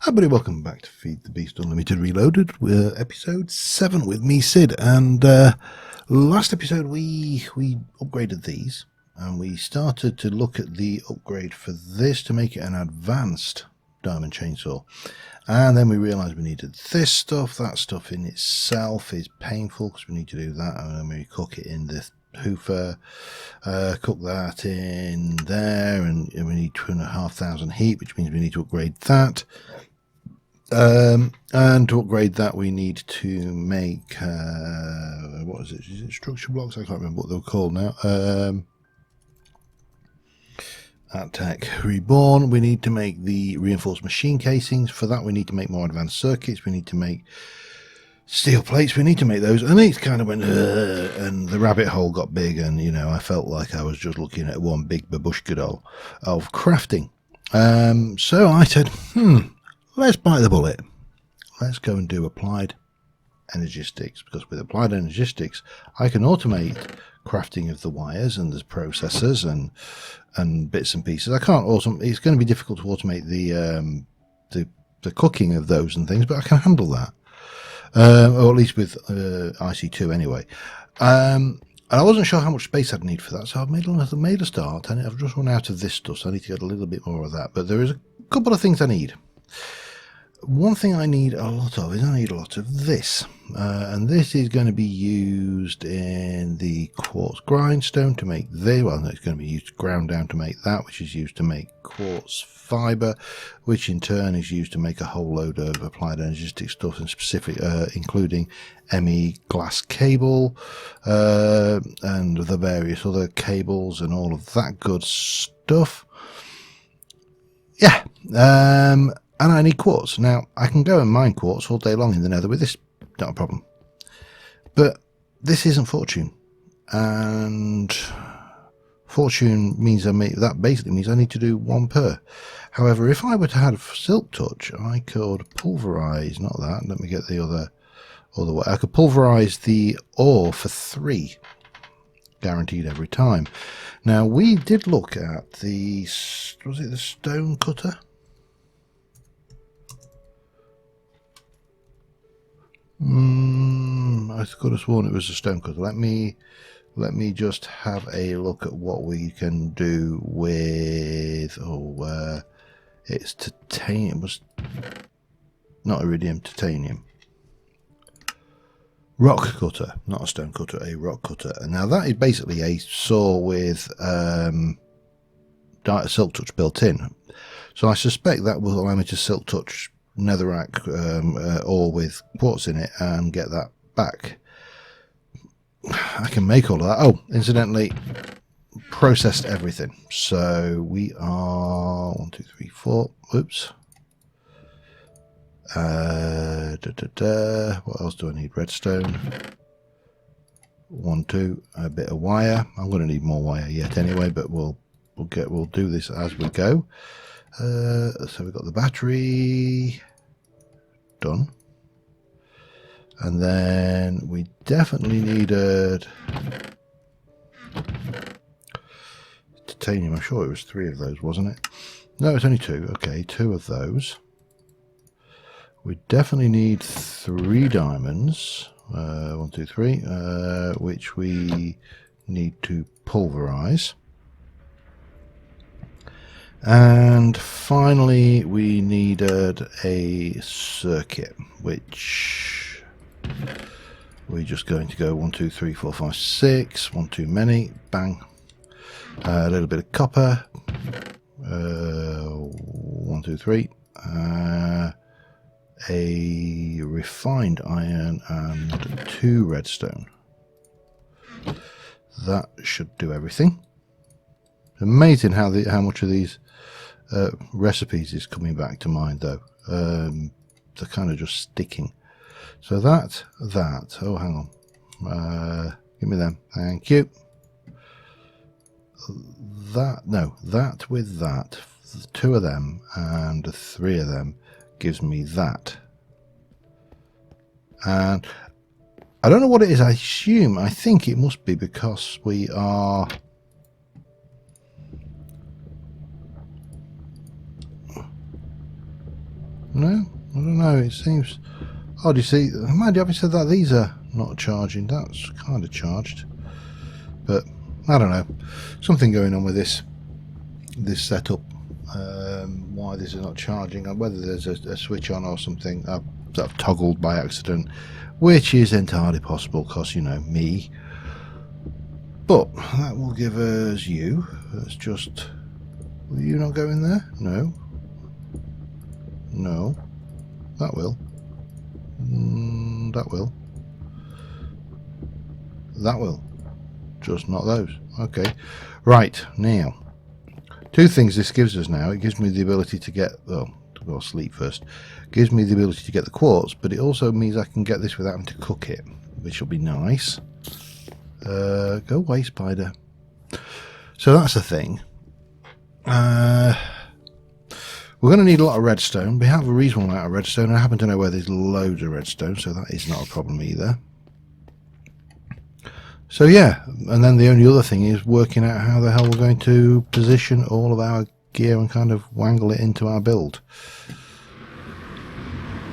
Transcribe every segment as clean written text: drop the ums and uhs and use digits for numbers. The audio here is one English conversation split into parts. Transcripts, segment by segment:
Hi everybody, welcome back to Feed the Beast Unlimited Reloaded, episode 7 with me, Sid. And last episode we upgraded these, and we started to look at the upgrade for this to make it an advanced diamond chainsaw. And then we realised we needed this stuff. That stuff in itself is painful because we need to do that, and then we cook it in the hoofer, cook that in there, and we need 2,500 heat, which means we need to upgrade that. And to upgrade that, we need to make what is it? Is it structure blocks? I can't remember what they're called now. At Tech Reborn, we need to make the reinforced machine casings. For that, we need to make more advanced circuits. We need to make steel plates. We need to make those, and it kind of went, and the rabbit hole got big, and you know, I felt like I was just looking at one big babushka doll of crafting. So I said, let's bite the bullet. Let's go and do applied energistics, because with applied energistics, I can automate crafting of the wires and the processors and bits and pieces. I can't automate. It's going to be difficult to automate the cooking of those and things, but I can handle that. Or at least with IC2 anyway. And I wasn't sure how much space I'd need for that, so I've made a start, and I've just run out of this stuff, so I need to get a little bit more of that. But there is a couple of things I need. One thing I need a lot of is I need a lot of this, and this is going to be used in the quartz grindstone to make it's going to be used ground down to make that, which is used to make quartz fiber, which in turn is used to make a whole load of applied energistic stuff, and specific including ME glass cable and the various other cables and all of that good stuff. Yeah. And I need quartz. Now, I can go and mine quartz all day long in the nether with this, not a problem. But this isn't fortune. And fortune means that basically means I need to do 1 per. However, if I were to have silk touch, I could pulverize, not that, let me get the other way. I could pulverize the ore for 3. Guaranteed every time. Now, we did look at the Stonecutter? I could have sworn it was a Stonecutter. Let me just have a look at what we can do with. It's titanium. It was not iridium, titanium. Rock cutter, not a stone cutter, a rock cutter. And now that is basically a saw with silk touch built in. So I suspect that will allow me to silk touch netherrack ore with quartz in it and get that back. I can make all of that. Oh, incidentally, processed everything. So we are 1, 2, 3, 4. Oops. What else do I need? Redstone. 1, 2. A bit of wire. I'm going to need more wire yet anyway, but we'll do this as we go. So we've got the battery done, and then we definitely needed titanium. I'm sure it was 3 of those, wasn't it? No, it's only 2. Okay, 2 of those. We definitely need 3 diamonds. 1, 2, 3, which we need to pulverize. And finally, we needed a circuit, which we're just going to go 1, 2, 3, 4, 5, 6. 1 too many. Bang. A little bit of copper. 1, 2, 3. A refined iron and 2 redstone. That should do everything. Amazing how much of these recipes is coming back to mind, though. They're kind of just sticking. So that. Oh, hang on. Give me them. Thank you. That with that. 2 of them and 3 of them gives me that. And I don't know what it is. I think it must be because we are No? I don't know, it seems... Oh, do you see? Mind you, having said that, these are not charging. That's kind of charged. But, I don't know. Something going on with this setup. Why this is not charging, and whether there's a switch on or something I've toggled by accident, which is entirely possible because, you know, me. But that will give us you. Let's just... Will you not go in there? No. No. That will. That will. That will. Just not those. Okay. Right, now. Two things this gives us now. It gives me the ability to get... Oh, to go sleep first. It gives me the ability to get the quartz, but it also means I can get this without having to cook it, which will be nice. Go away, spider. So that's the thing. We're going to need a lot of redstone. We have a reasonable amount of redstone. I happen to know where there's loads of redstone, so that is not a problem either. So yeah, and then the only other thing is working out how the hell we're going to position all of our gear and kind of wangle it into our build.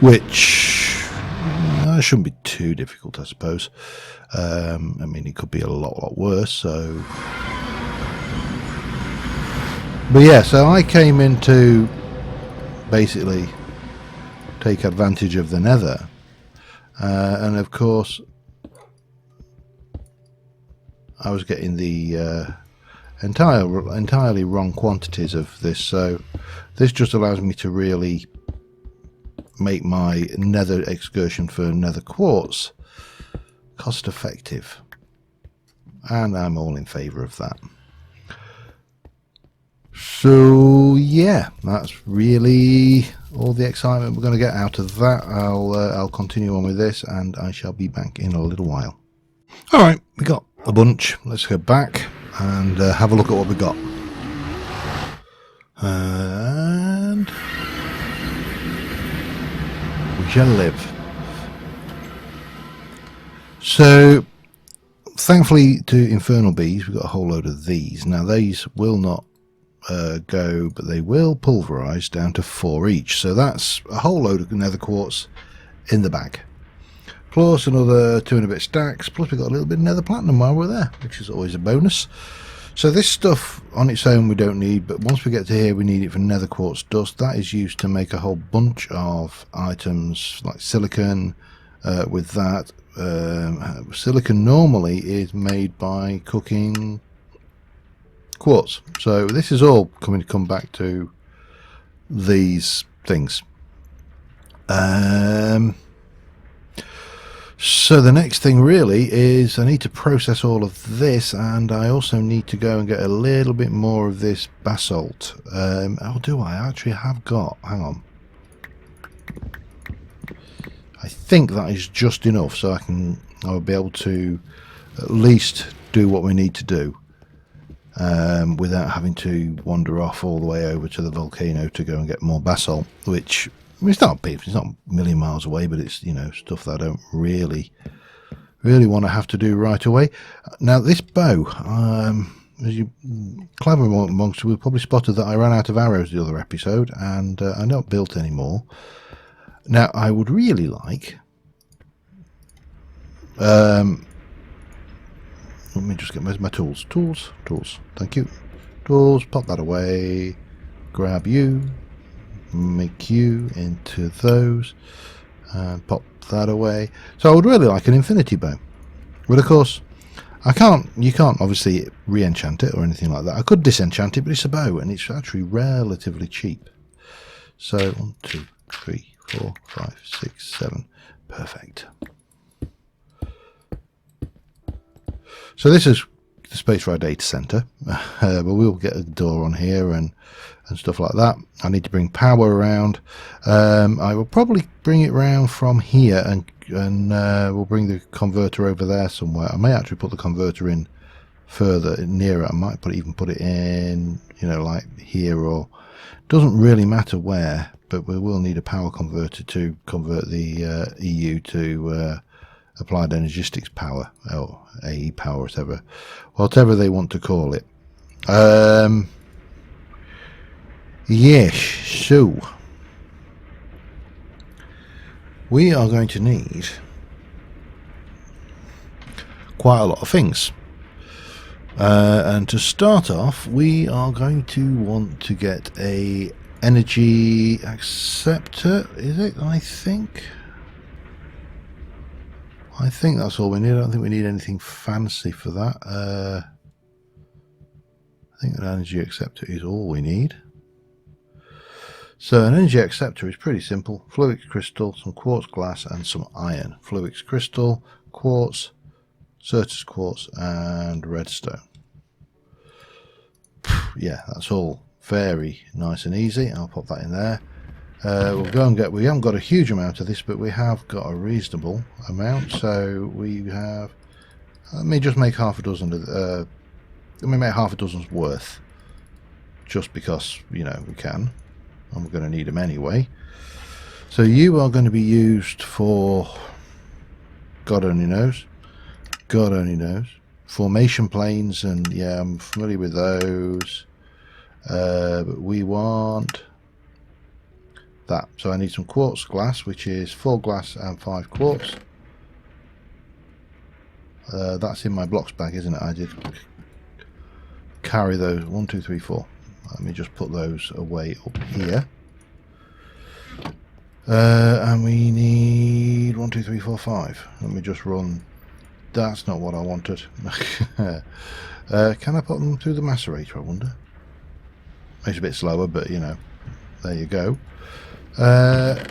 Which shouldn't be too difficult, I suppose. I mean, it could be a lot worse, so... But yeah, so I came in to basically take advantage of the nether. And of course... I was getting the entirely wrong quantities of this, so this just allows me to really make my nether excursion for nether quartz cost effective, and I'm all in favour of that. So yeah, that's really all the excitement we're going to get out of that. I'll continue on with this, and I shall be back in a little while. Alright, we got a bunch. Let's go back and have a look at what we got. And we shall live. So, thankfully to Infernal Bees, we've got a whole load of these. Now, these will not go, but they will pulverise down to 4 each. So that's a whole load of nether quartz in the bag. Plus another 2 and a bit stacks, plus we got a little bit of nether platinum while we're there, which is always a bonus. So this stuff on its own we don't need, but once we get to here we need it for nether quartz dust. That is used to make a whole bunch of items like silicon. With that, silicon normally is made by cooking quartz. So this is all going to come back to these things. So the next thing really is I need to process all of this, and I also need to go and get a little bit more of this basalt. Oh, do I actually have got? Hang on. I think that is just enough, so I'll be able to at least do what we need to do without having to wander off all the way over to the volcano to go and get more basalt, which... I mean, it's not a million miles away, but it's, you know, stuff that I don't really want to have to do right away. Now, this bow, as you clever amongst you, we probably spotted that I ran out of arrows the other episode, and I not built any more. Now, I would really like... let me just get my tools. Tools. Thank you. Tools, pop that away. Grab you. Make you into those and pop that away. So I would really like an infinity bow, but of course you can't obviously re-enchant it or anything like that. I could disenchant it, but it's a bow and it's actually relatively cheap. So 1 2 3 4 5 6 7, perfect. So this is the space for our data center, but we'll get a door on here and stuff like that. I need to bring power around. I will probably bring it around from here, and we'll bring the converter over there somewhere. I may actually put the converter in further nearer. I might even put it in, you know, like here, or doesn't really matter where, but we will need a power converter to convert the EU to applied energistics power, or AE power, whatever they want to call it. Yes, so we are going to need quite a lot of things. And to start off, we are going to want to get a energy acceptor, is it? I think that's all we need. I don't think we need anything fancy for that. I think an energy acceptor is all we need. So an energy acceptor is pretty simple. Fluix crystal, some quartz glass and some iron. Fluix crystal, quartz, Certus quartz and redstone. Yeah, that's all very nice and easy. I'll pop that in there. We'll go and get, we haven't got a huge amount of this, but we have got a reasonable amount. So we have, let me just make half a dozen of, let me make half a dozen's worth, just because, you know, we can, and we're going to need them anyway. So you are going to be used for, God only knows, formation planes, and yeah, I'm familiar with those. But we want that, so I need some quartz glass, which is 4 glass and 5 quartz. That's in my blocks bag, isn't it? I did carry those. 1, 2, 3, 4. Let me just put those away up here. And we need 1, 2, 3, 4, 5. Let me just run. That's not what I wanted. Can I put them through the macerator, I wonder? It's a bit slower, but you know, there you go. And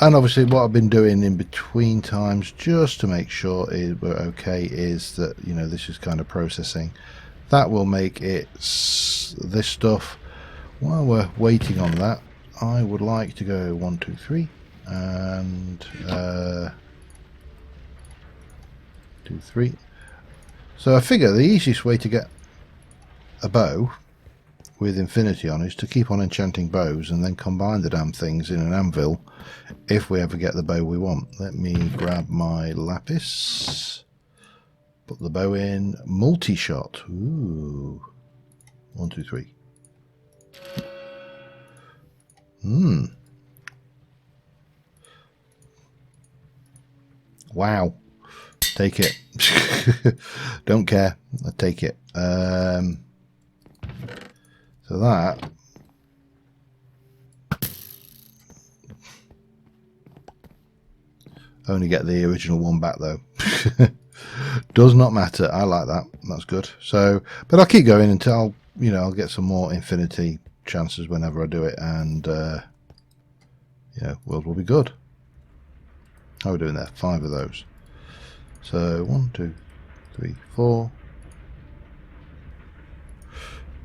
obviously what I've been doing in between times, just to make sure we're okay, is that, you know, this is kind of processing. That will make it this stuff. While we're waiting on that, I would like to go 1, 2, 3 and 2, 3. So I figure the easiest way to get a bow with infinity on is to keep on enchanting bows and then combine the damn things in an anvil if we ever get the bow we want. Let me grab my lapis, put the bow in, multi-shot. Ooh, 1, 2, 3. Wow. Take it. Don't care. I take it. So that only get the original one back though. Does not matter. I like that. That's good. So, but I'll keep going until, you know, I'll get some more infinity chances whenever I do it, and yeah, world will be good. How are we doing there? 5 of those. So 1, 2, 3, 4.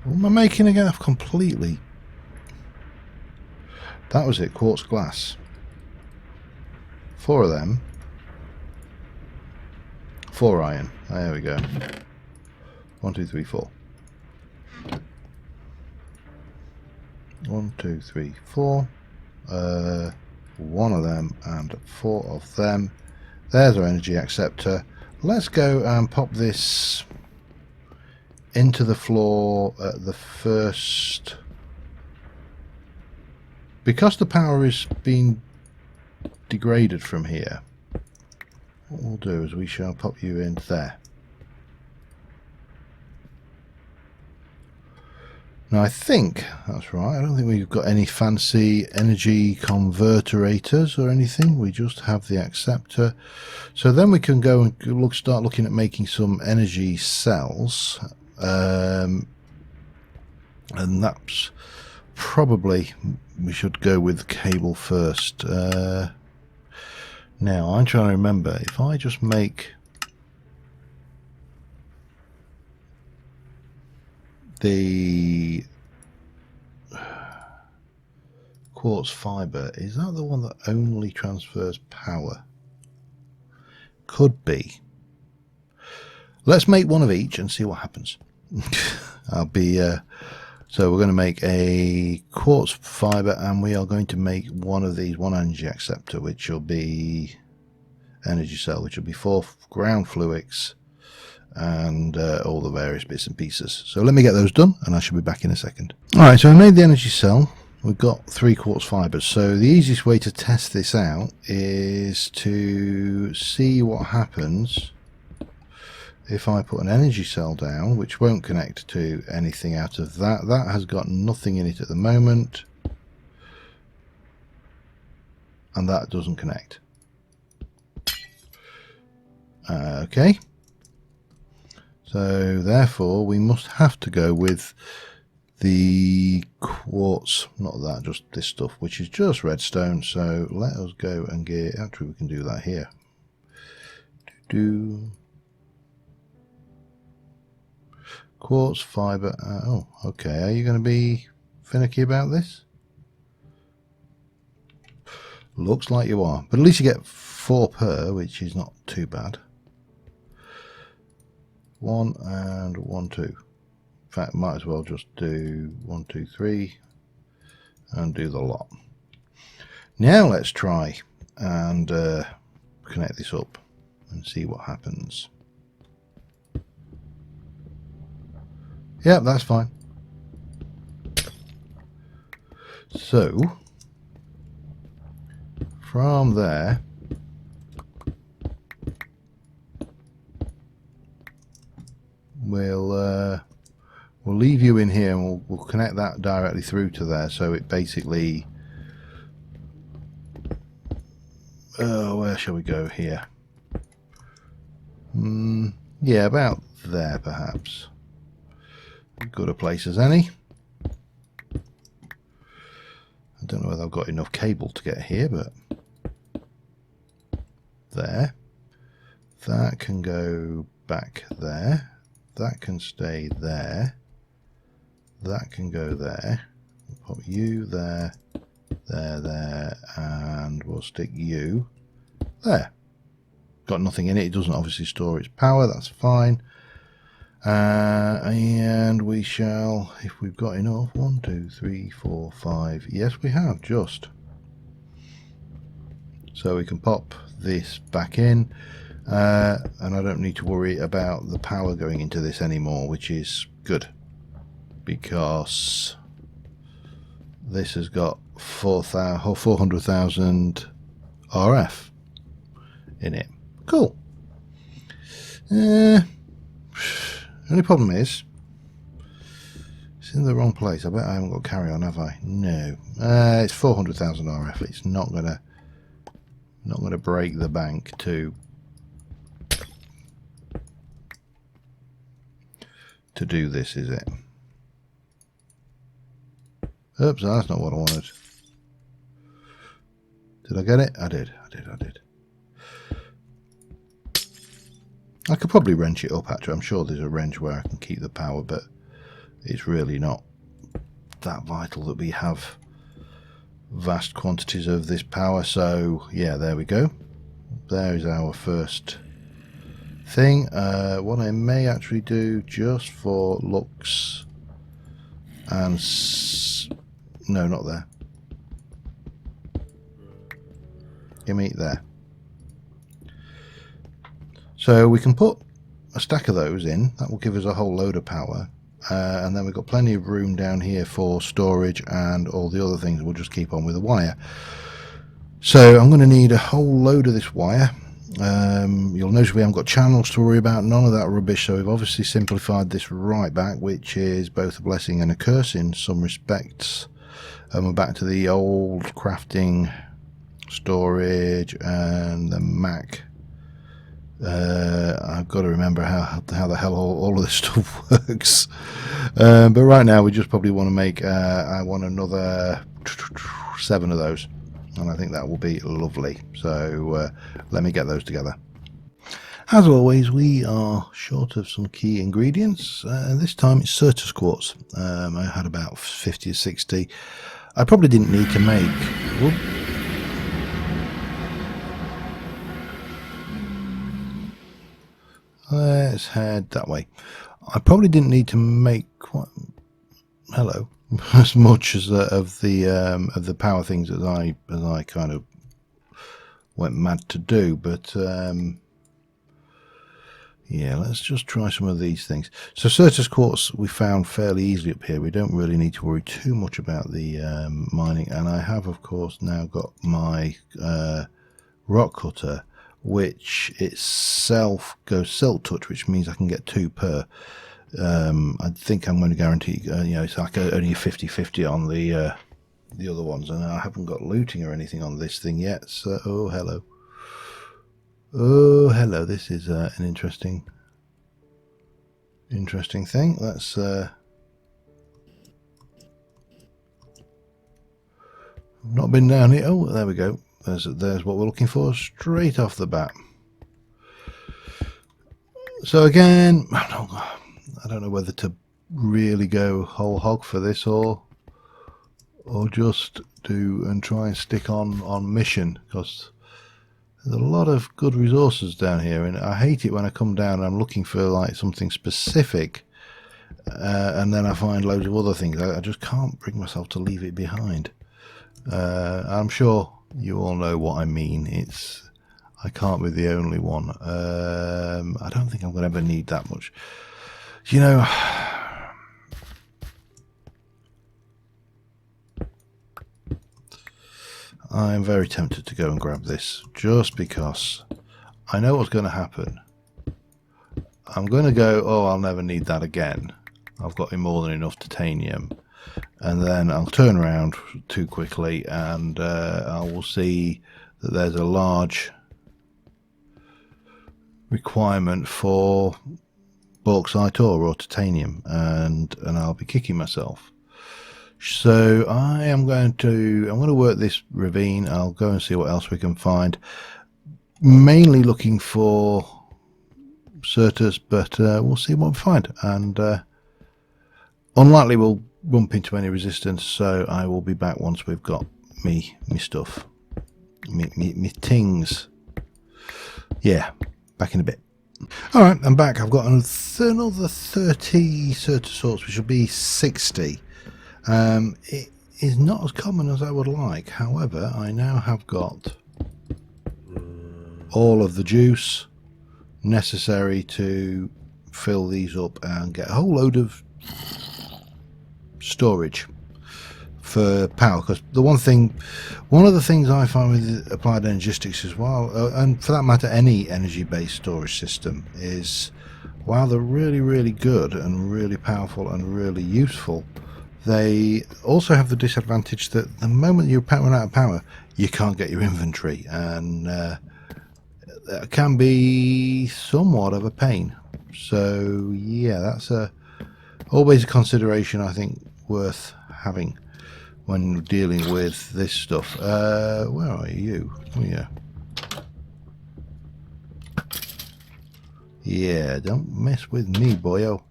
What am I making again? I've completely... That was it, quartz glass. 4 of them. 4 iron. There we go. 1, 2, 3, 4. 1, 2, 3, 4. 1 of them and 4 of them. There's our energy acceptor. Let's go and pop this into the floor at the first, because the power is being degraded from here. What we'll do is we shall pop you in there. Now I think that's right. I don't think we've got any fancy energy converterators or anything. We just have the acceptor. So then we can go and start looking at making some energy cells. And that's probably, we should go with cable first. Now I'm trying to remember, if I just make the quartz fiber, is that the one that only transfers power? Could be. Let's make one of each and see what happens. I'll be so we're going to make a quartz fiber, and we are going to make one of these, one energy acceptor, which will be energy cell, which will be 4 ground fluix and all the various bits and pieces. So let me get those done and I shall be back in a second. Alright, so I made the energy cell, we've got 3 quartz fibres. So the easiest way to test this out is to see what happens if I put an energy cell down, which won't connect to anything out of that. That has got nothing in it at the moment, and that doesn't connect. Okay, so therefore we must have to go with the quartz, not that, just this stuff, which is just redstone. So let us go and get, actually we can do that here. Quartz fiber. Oh, okay. Are you going to be finicky about this? Looks like you are, but at least you get 4 per, which is not too bad. 1 and 1, 2. In fact, might as well just do 1, 2, 3 and do the lot. Now let's try and connect this up and see what happens. Yeah, that's fine. So from there, we'll leave you in here, and we'll connect that directly through to there. So it basically, where shall we go here? Yeah, about there perhaps. Good a place as any. I don't know whether I've got enough cable to get here, but there. That can go back there. That can stay there. That can go there. We'll put you there, there, and we'll stick you there. Got nothing in it. It doesn't obviously store its power. That's fine. And we shall, if we've got enough, 1, 2, 3, 4, 5. Yes, we have, just. So we can pop this back in, and I don't need to worry about the power going into this anymore, which is good, because this has got 400,000 RF in it. Cool. The only problem is it's in the wrong place. I bet I haven't got carry on, have I? No. It's 400,000 RF. It's not gonna break the bank to do this, is it? Oops, that's not what I wanted. Did I get it? I did. I could probably wrench it up, actually. I'm sure there's a wrench where I can keep the power, but it's really not that vital that we have vast quantities of this power. So yeah, there we go. There is our first thing. What I may actually do, just for looks and no, not there. Give me there. So we can put a stack of those in. That will give us a whole load of power, and then we've got plenty of room down here for storage and all the other things. We'll just keep on with the wire. So I'm going to need a whole load of this wire. You'll notice we haven't got channels to worry about, none of that rubbish. So we've obviously simplified this right back, which is both a blessing and a curse in some respects. And we're back to the old crafting, storage, and the Mac. I've got to remember how the hell all of this stuff works. But right now we just probably want to make I want another 7 of those, and I think that will be lovely. So let me get those together. As always, we are short of some key ingredients. This time it's Certus quartz. I had about 50 or 60. I probably didn't need to make... Whoop. Let's head that way. I probably didn't need to make quite as much as of the power things as I kind of went mad to do, but Yeah, let's just try some of these things. So Certus quartz we found fairly easily up here. We don't really need to worry too much about the mining. And I have, of course, now got my rock cutter, which itself goes silk touch, which means I can get 2 per. I think I'm going to guarantee, it's like only a 50-50 on the other ones. And I haven't got looting or anything on this thing yet. So, oh, hello. Oh, hello. This is an interesting thing. Let's not been down here. Oh, there we go. There's what we're looking for straight off the bat. So again, I don't know whether to really go whole hog for this or just do and try and stick on mission, because there's a lot of good resources down here, and I hate it when I come down and I'm looking for like something specific, and then I find loads of other things. I just can't bring myself to leave it behind. I'm sure you all know what I mean. I can't be the only one. I don't think I'm going to ever need that much. You know, I'm very tempted to go and grab this just because I know what's going to happen. I'm going to go, oh, I'll never need that again. I've got more than enough titanium. And then I'll turn around too quickly and I will see that there's a large requirement for bauxite ore or titanium, and I'll be kicking myself. So I'm going to work this ravine. I'll go and see what else we can find, mainly looking for Certus, but we'll see what we find, and unlikely we'll bump into any resistance, so I will be back once we've got me stuff, me tings. Yeah, back in a bit. Alright, I'm back. I've got another 30 Certus sorts, which will be 60. It is not as common as I would like. However, I now have got all of the juice necessary to fill these up and get a whole load of storage for power, because one of the things I find with applied energistics as well, and for that matter any energy based storage system, is while they're really good and really powerful and really useful, they also have the disadvantage that the moment you're running out of power, you can't get your inventory, and that can be somewhat of a pain. So yeah, that's always a consideration I think worth having when dealing with this stuff. Where are you? Oh, yeah. Yeah, don't mess with me, boyo.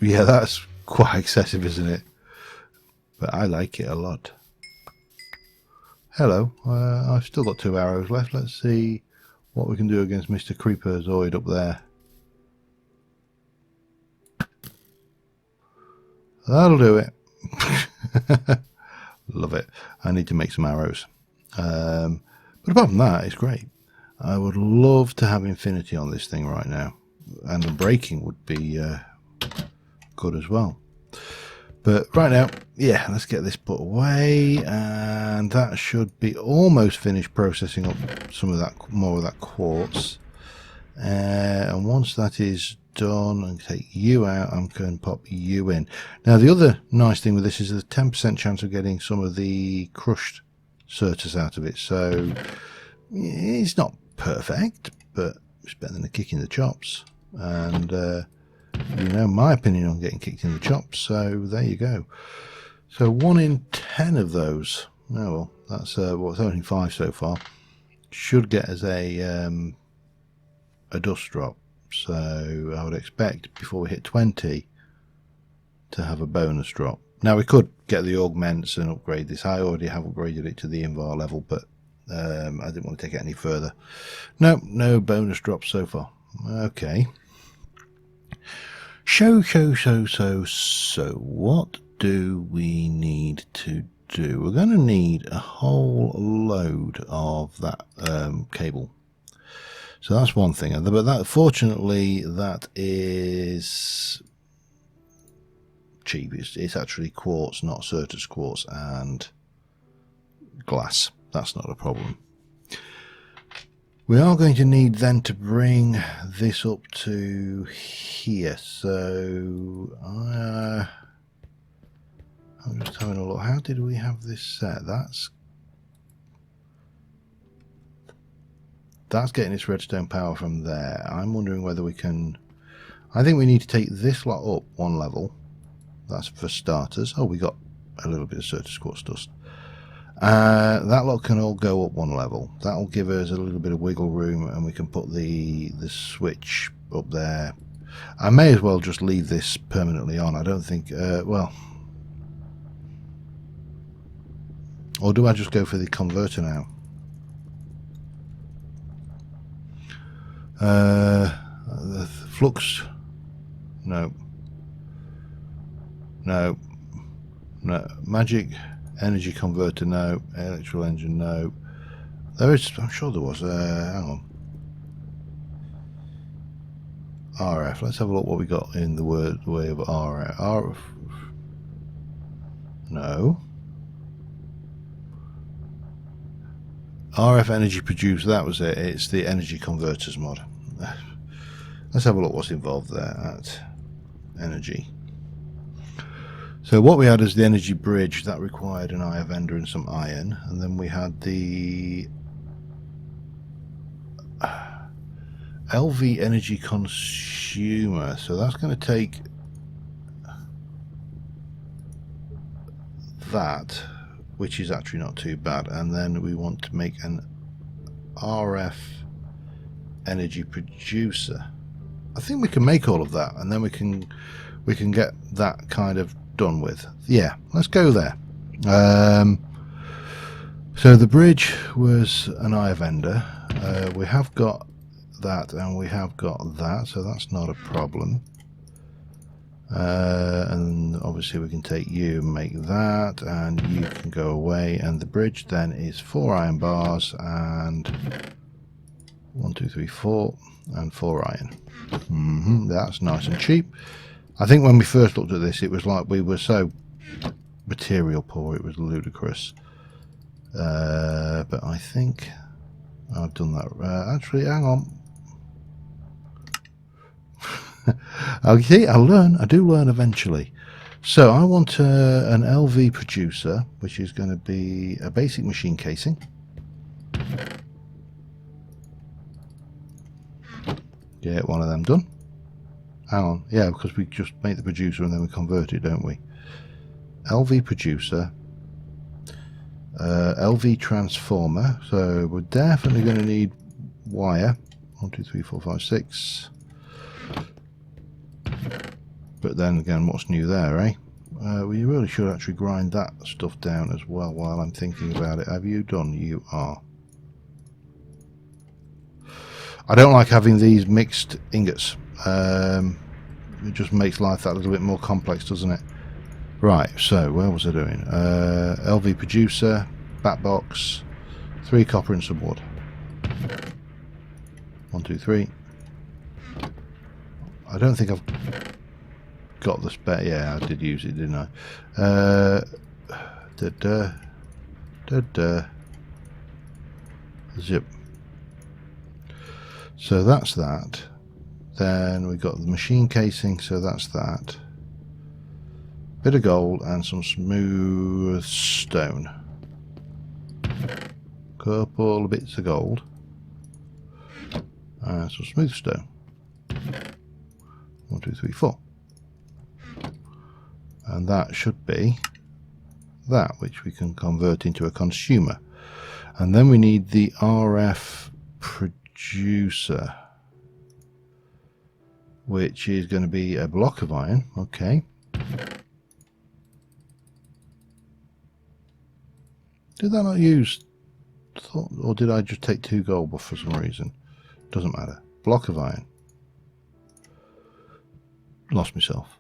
Yeah, that's quite excessive, isn't it? But I like it a lot. Hello. I've still got 2 arrows left. Let's see what we can do against Mr. Creeperzoid up there. That'll do it. Love it. I need to make some arrows. But apart from that, it's great. I would love to have infinity on this thing right now. And the braking would be good as well. But right now, yeah, let's get this put away, and that should be almost finished processing up some of that, more of that quartz. And once that is done, and take you out, I'm going to pop you in. Now, the other nice thing with this is the 10% chance of getting some of the crushed Certus out of it. So it's not perfect, but it's better than a kick in the chops. And you know my opinion on getting kicked in the chops, so there you go. So 1 in 10 of those, oh well, that's well, it's only 5 so far, should get us a dust drop. So I would expect before we hit 20 to have a bonus drop. Now we could get the augments and upgrade this. I already have upgraded it to the invar level, but I didn't want to take it any further. No bonus drops so far. Okay. So what do we need to do, we're going to need a whole load of that cable. So that's one thing, but that, fortunately, that is cheap. It's actually quartz, not Certus quartz, and glass. That's not a problem. We are going to need then to bring this up to here. So I'm just having a look. How did we have this set? That's getting its redstone power from there. I'm wondering whether we can... I think we need to take this lot up one level. That's for starters. Oh, we got a little bit of Certus quartz dust. That lot can all go up one level. That'll give us a little bit of wiggle room, and we can put the switch up there. I may as well just leave this permanently on. I don't think... well... Or do I just go for the converter now? The flux... No. No. No. Magic energy converter, no. Electrical engine, no. There is... I'm sure there was. Hang on. RF. Let's have a look what we got in the way of RF. RF. No. RF energy producer, that was it. It's the energy converters mod. Let's have a look what's involved there at energy. So what we had is the energy bridge that required an IR vendor and some iron, and then we had the LV energy consumer. So that's going to take that, which is actually not too bad, and then we want to make an RF energy producer. I think we can make all of that, and then we can get that kind of done with. Yeah, let's go there. So the bridge was an IR vendor. We have got that, and we have got that, so that's not a problem. And obviously we can take you and make that, and you can go away, and the bridge then is 4 iron bars and 1, 2, 3, 4 and 4 iron. That's nice and cheap. I think when we first looked at this, it was like we were so material poor, it was ludicrous. But I think I've done that. Actually, hang on. Okay, I'll learn. I do learn eventually. So I want an LV producer, which is going to be a basic machine casing. Get one of them done. Hang on. Yeah, because we just make the producer and then we convert it, don't we? LV producer. LV transformer. So we're definitely going to need wire. 1, 2, 3, 4, 5, 6. But then again, what's new there, eh? We really should actually grind that stuff down as well while I'm thinking about it. Have you done? You are. I don't like having these mixed ingots. It just makes life that little bit more complex, doesn't it? Right, so where was I doing? LV producer, back box, 3 copper and some wood. 1, 2, 3. I don't think I've got the spare. Yeah, I did use it, didn't I? Zip. So that's that. Then we got the machine casing, so that's that. Bit of gold and some smooth stone. Couple of bits of gold. And some smooth stone. 1, 2, 3, 4. And that should be that, which we can convert into a consumer. And then we need the RF producer, which is going to be a block of iron. Okay. Did that not use, or did I just take 2 gold for some reason? Doesn't matter. Block of iron. Lost myself.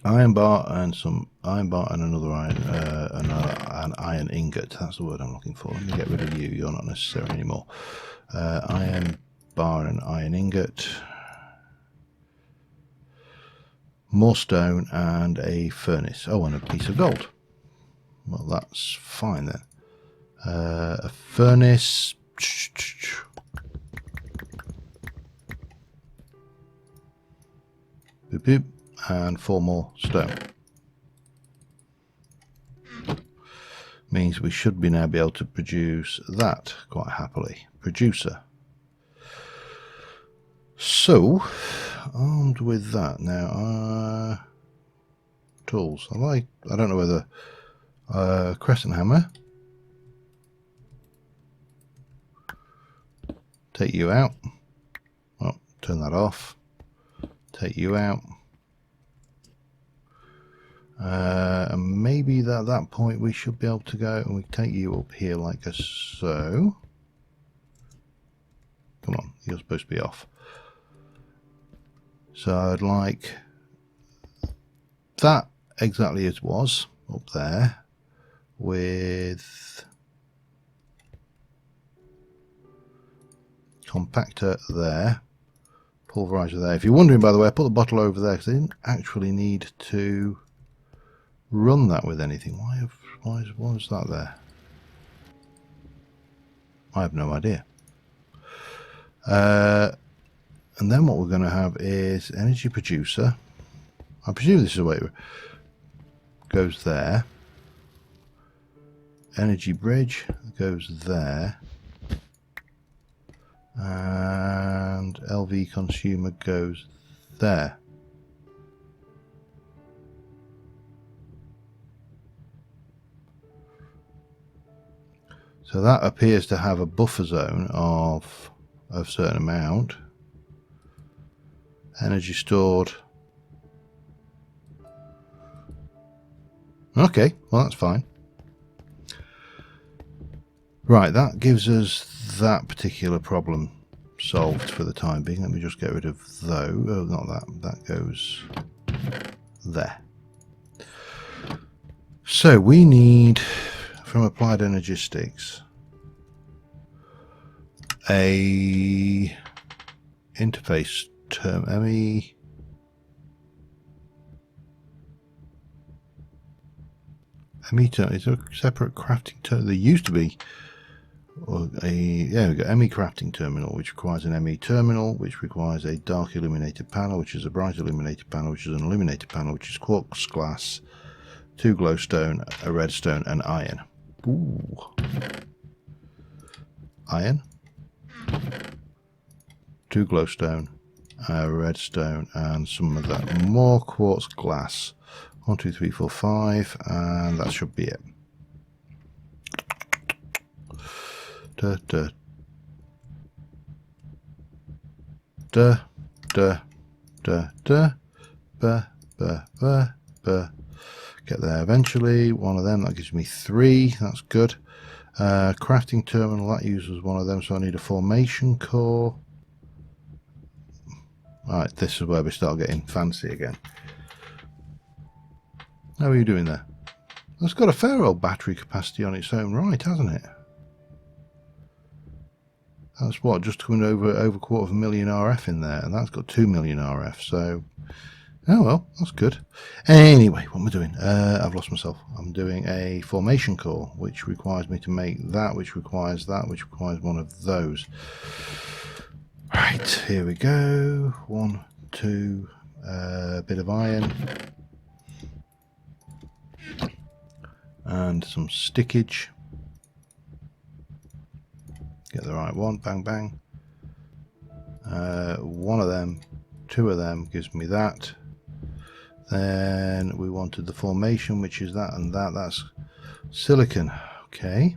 Iron bar and some iron bar and another iron, an iron ingot. That's the word I'm looking for. Let me get rid of you. You're not necessary anymore. Iron bar and iron ingot. More stone and a furnace. Oh, and a piece of gold. Well, that's fine then. A furnace. Boop, boop. And 4 more stone. Means we should be now be able to produce that quite happily. Producer. So, armed with that now, tools. I don't know whether crescent hammer. Take you out. Oh, turn that off. Take you out. And maybe at that point we should be able to go and we take you up here like so. Come on, you're supposed to be off. So I'd like that exactly as was up there with compactor there, pulverizer there. If you're wondering, by the way, I put the bottle over there because I didn't actually need to run that with anything. Why was that there? I have no idea. And then what we're going to have is energy producer. I presume this is the way it goes there. Energy bridge goes there. And LV consumer goes there. So that appears to have a buffer zone of a certain amount. Energy stored. Okay, well that's fine. Right, that gives us that particular problem solved for the time being. Let me just get rid of those. Oh, not that. That goes there. So we need, from Applied Energistics, a interface term. ME term. Is there a separate crafting term? There used to be. Yeah, we've got ME crafting terminal, which requires an ME terminal, which requires a dark illuminated panel, which is a bright illuminated panel, which is an illuminated panel, which is quartz glass, 2 glowstone, a redstone, and iron. Ooh. Iron, 2 glowstone, a redstone, and some of that more quartz glass. 1, 2, 3, 4, 5, and that should be it. Da, da, da, da, da, da, ba, ba, ba, ba. Get there eventually. One of them, that gives me 3. That's good. Crafting terminal, that uses one of them, so I need a formation core. Alright, this is where we start getting fancy again. How are you doing there? That's got a fair old battery capacity on its own right, hasn't it? That's what, just coming over 250,000 RF in there, and that's got 2 million RF, so oh well, that's good. Anyway, what am I doing? I've lost myself. I'm doing a formation core, which requires me to make that, which requires that, which requires one of those. Right, here we go. 1, 2, bit of iron. And some stickage. Get the right one, bang bang. 1 of them, 2 of them gives me that. Then we wanted the formation, which is that and that. That's silicon. Okay.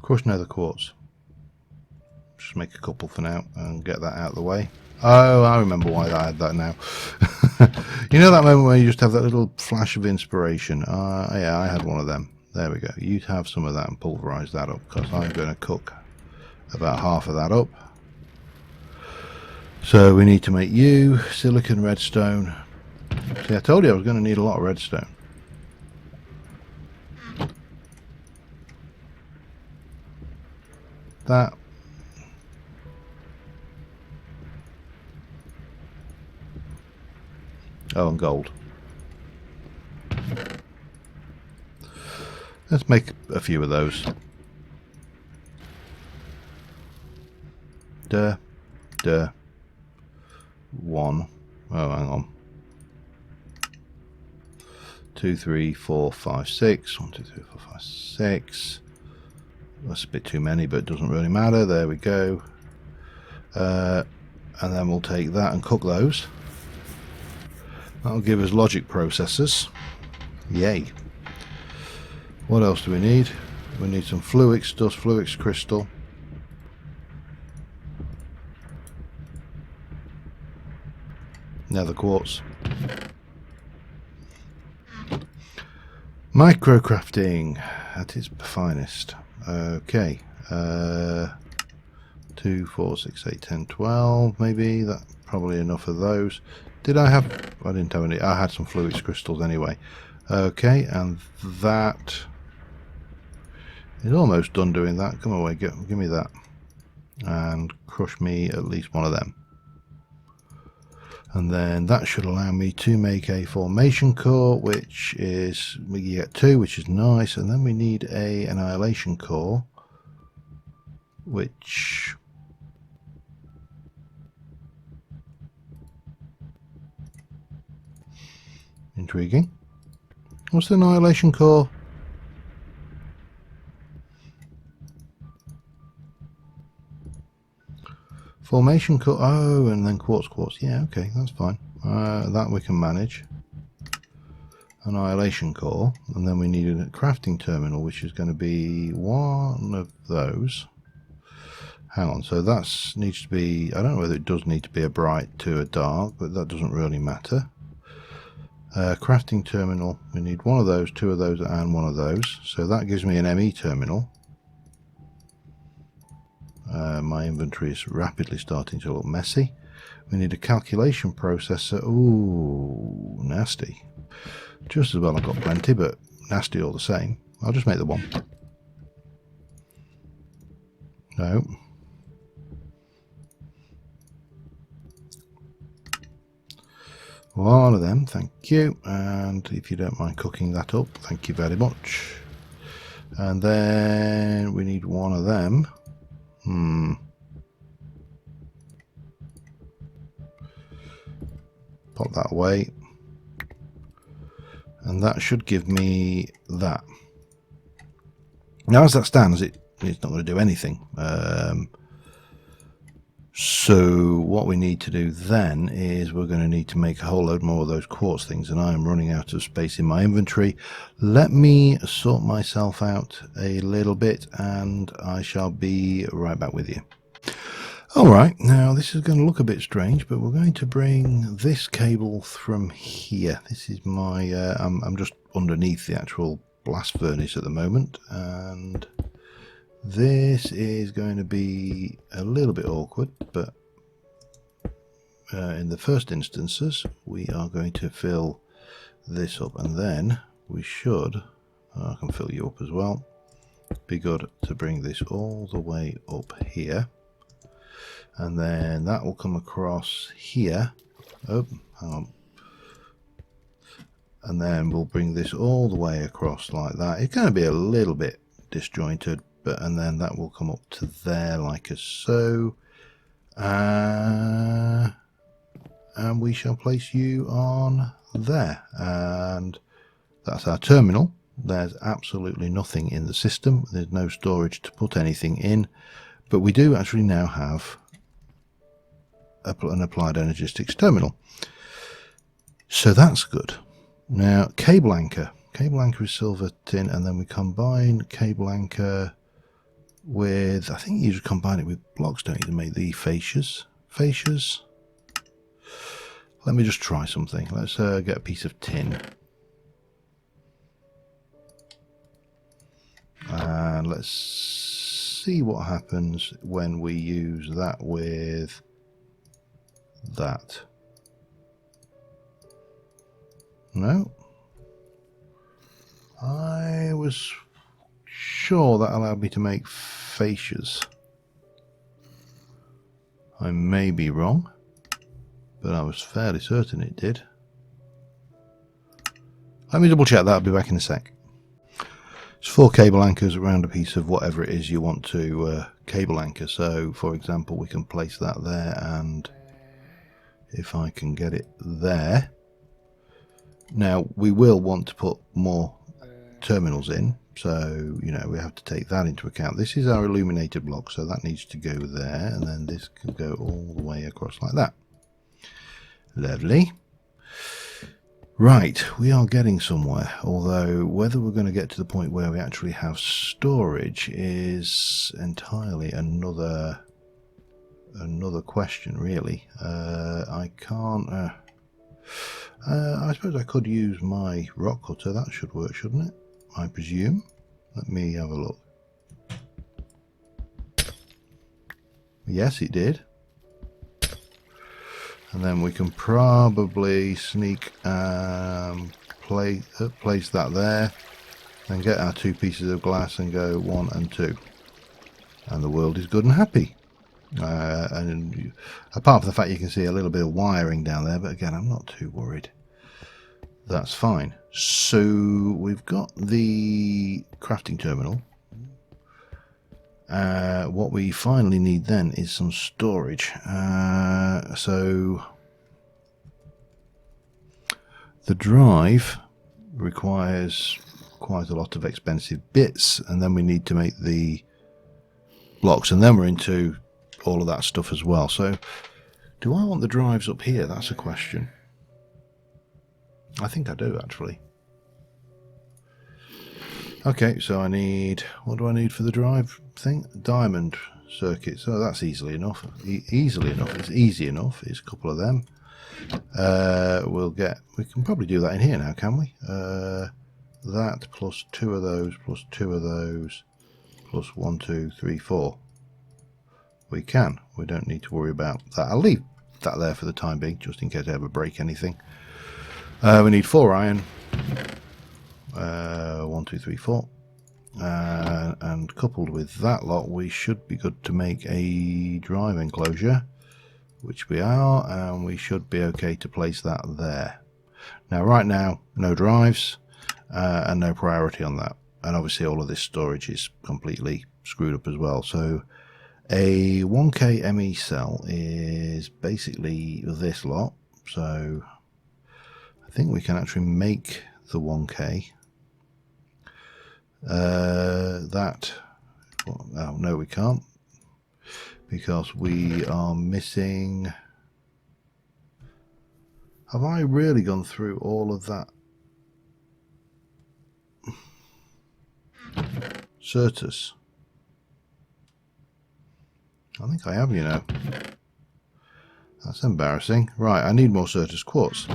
Crushed nether quartz. Just make a couple for now and get that out of the way. Oh, I remember why I had that now. You know that moment where you just have that little flash of inspiration? Yeah, I had one of them. There we go. You have some of that and pulverize that up, because I'm going to cook about half of that up. So we need to make you silicon redstone. See, I told you I was going to need a lot of redstone. That. Oh, and gold. Let's make a few of those. Duh. 1. Oh, hang on. 2, 3, 4, 5, 6. 1, 2, 3, 4, 5, 6. That's a bit too many, but it doesn't really matter. There we go. And then we'll take that and cook those. That'll give us logic processors. Yay. What else do we need? We need some fluix dust, fluix crystal. Nether quartz. Micro crafting at its finest. Okay. 2, 4, 6, 8, 10, 12 maybe. That probably enough of those. Did I have... I didn't have any. I had some fluix crystals anyway. Okay, and that is almost done doing that. Come away, give me that. And crush me at least one of them. And then that should allow me to make a formation core, which is, we get 2, which is nice. And then we need a annihilation core, which... intriguing. What's the annihilation core? Formation core. Oh, and then quartz. Yeah, okay, that's fine. That we can manage. Annihilation core, and then we need a crafting terminal, which is going to be one of those. Hang on. So that needs to be. I don't know whether it does need to be a bright to a dark, but that doesn't really matter. Crafting terminal, we need one of those, 2 of those, and 1 of those. So that gives me an ME terminal. My inventory is rapidly starting to look messy. We need a calculation processor. Ooh, nasty. Just as well I've got plenty, but nasty all the same. I'll just make the one. No. One of them, thank you. And if you don't mind cooking that up, thank you very much. And then we need one of them. Pop that away. And that should give me that. Now as that stands, it's not going to do anything. So what we need to do then is we're going to need to make a whole load more of those quartz things, and I am running out of space in my inventory. Let me sort myself out a little bit and I shall be right back with you. Alright, now this is going to look a bit strange, but we're going to bring this cable from here. This is my, I'm just underneath the actual blast furnace at the moment, and this is going to be a little bit awkward, but in the first instances we are going to fill this up, and then we should, I can fill you up as well, be good to bring this all the way up here, and then that will come across here. Oh, hang on. And then we'll bring this all the way across like that. It's going to be a little bit disjointed, and then that will come up to there like so, and we shall place you on there, and that's our terminal. There's absolutely nothing in the system, there's no storage to put anything in, but we do actually now have an applied Energistics terminal, so that's good. Now cable anchor is silver tin, and then we combine cable anchor with, I think you should combine it with blocks, don't you, to make the fascias. Let me just try something. Let's get a piece of tin, and let's see what happens when we use that with that. No. I was sure that allowed me to make fascias. I may be wrong, but I was fairly certain it did. Let me double check that. I'll be back in a sec. It's 4 cable anchors around a piece of whatever it is you want to cable anchor. So, for example, we can place that there, and if I can get it there. Now, we will want to put more terminals in, so, you know, we have to take that into account. This is our illuminated block, so that needs to go there, and then this can go all the way across like that. Lovely. Right, we are getting somewhere, although whether we're going to get to the point where we actually have storage is entirely another question, really. I can't... I suppose I could use my rock cutter. That should work, shouldn't it? I presume. Let me have a look. Yes, it did. And then we can probably sneak place that there, and get our 2 pieces of glass and go 1 and 2. And the world is good and happy. And apart from the fact you can see a little bit of wiring down there, but again, I'm not too worried. That's fine. So we've got the crafting terminal. What we finally need then is some storage. So the drive requires quite a lot of expensive bits, and then we need to make the blocks, and then we're into all of that stuff as well. So do I want the drives up here? That's a question. I think I do, actually. Okay, so I need, what do I need for the drive thing? Diamond circuit. So that's easily enough. Easily enough. It's easy enough. It's a couple of them. We can probably do that in here now, can we? That plus 2 of those, plus 2 of those, plus 1, 2, 3, 4. We can. We don't need to worry about that. I'll leave that there for the time being, just in case I ever break anything. We need 4 iron. 1, 2, 3, 4. And coupled with that lot, we should be good to make a drive enclosure, which we are, and we should be okay to place that there. Now, right now, no drives and no priority on that. And obviously all of this storage is completely screwed up as well. So a 1K ME cell is basically this lot. So I think we can actually make the 1K. Oh, no, we can't, because we are missing. Have I really gone through all of that? Certus. I think I have, you know. That's embarrassing. Right, I need more Certus quartz.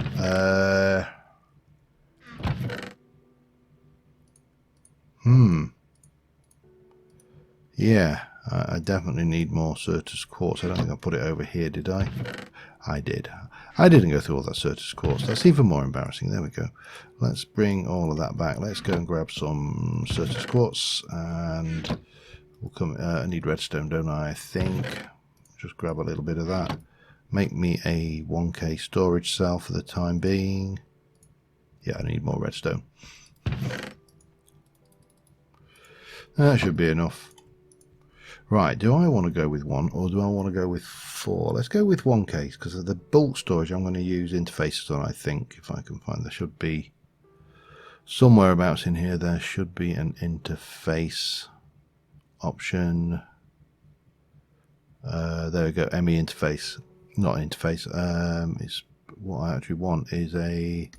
Yeah, I definitely need more Certus quartz. I don't think I put it over here, did I? I did. I didn't go through all that Certus quartz. That's even more embarrassing. There we go. Let's bring all of that back. Let's go and grab some Certus quartz, and we'll come. I need redstone, don't I think. Just grab a little bit of that. Make me a 1K storage cell for the time being. Yeah, I need more redstone. That should be enough. Right, do I want to go with 1 or do I want to go with 4? Let's go with 1K, because of the bulk storage I'm going to use interfaces on, I think, if I can find. There should be somewhere abouts in here, there should be an interface option. There we go, ME interface. Not interface, it's what I actually want is a,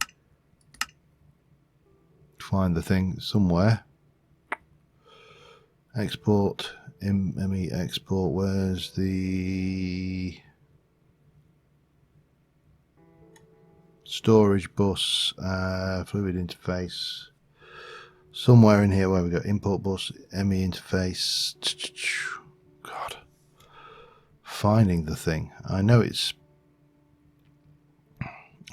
find the thing somewhere. Export, ME export, where's the storage bus, fluid interface, somewhere in here where we go, import bus, ME interface. God, finding the thing. I know it's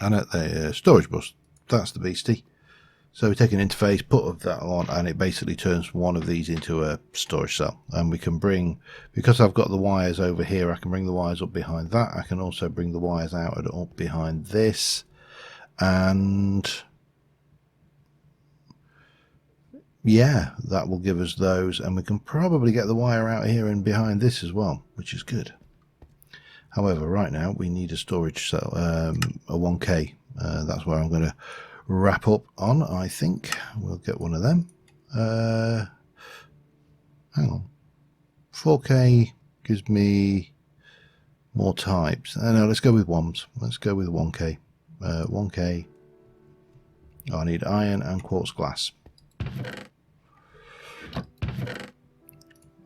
And at the storage bus, that's the beastie. So we take an interface, put that on, and it basically turns one of these into a storage cell. And we can bring, because I've got the wires over here, I can bring the wires up behind that. I can also bring the wires out and up behind this. And yeah, that will give us those. And we can probably get the wire out here and behind this as well, which is good. However, right now we need a storage cell, a 1K. That's where I'm going to wrap up on. I think we'll get one of them. Hang on, 4K gives me more types. No, let's go with ones. Let's go with 1K. 1K. Oh, I need iron and quartz glass.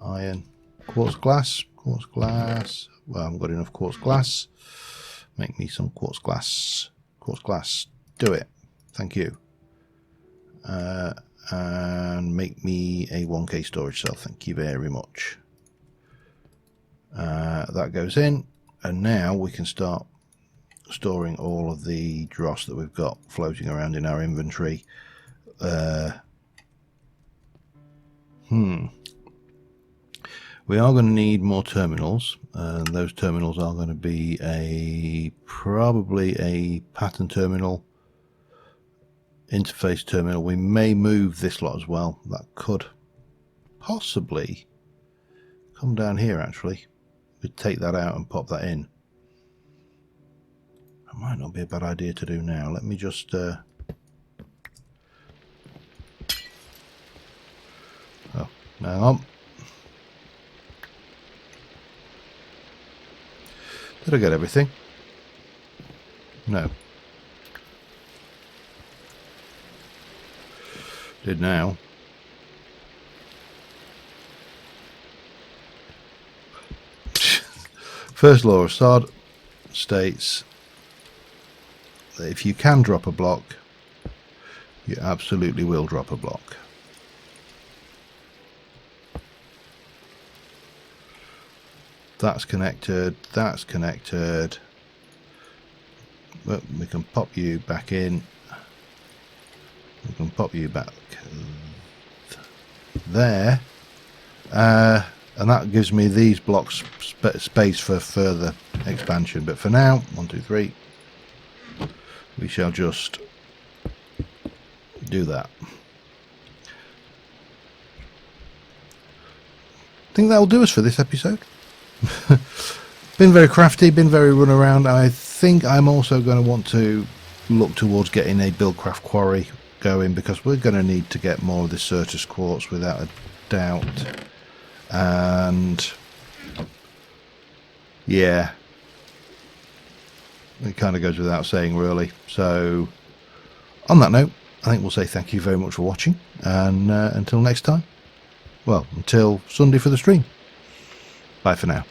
Iron, quartz glass. Well, I haven't got enough quartz glass. Make me some quartz glass. Quartz glass. Do it. Thank you. And make me a 1K storage cell. Thank you very much. That goes in. And now we can start storing all of the dross that we've got floating around in our inventory. We are going to need more terminals, and those terminals are going to be probably a pattern terminal, interface terminal. We may move this lot as well. That could possibly come down here. Actually, we'd take that out and pop that in. That might not be a bad idea to do now. Let me just oh, hang on. Did I get everything? No. Did now. First law of SOD states that if you can drop a block, you absolutely will drop a block. That's connected, that's connected. Well, we can pop you back in. We can pop you back there. And that gives me these blocks space for further expansion. But for now, 1, 2, 3, we shall just do that. I think that'll do us for this episode. Been very crafty, been very run around. I think I'm also going to want to look towards getting a Buildcraft quarry going, because we're going to need to get more of the Certus quartz without a doubt. And yeah, it kind of goes without saying, really. So on that note, I think we'll say thank you very much for watching, and until next time, well, until Sunday for the stream. Bye for now.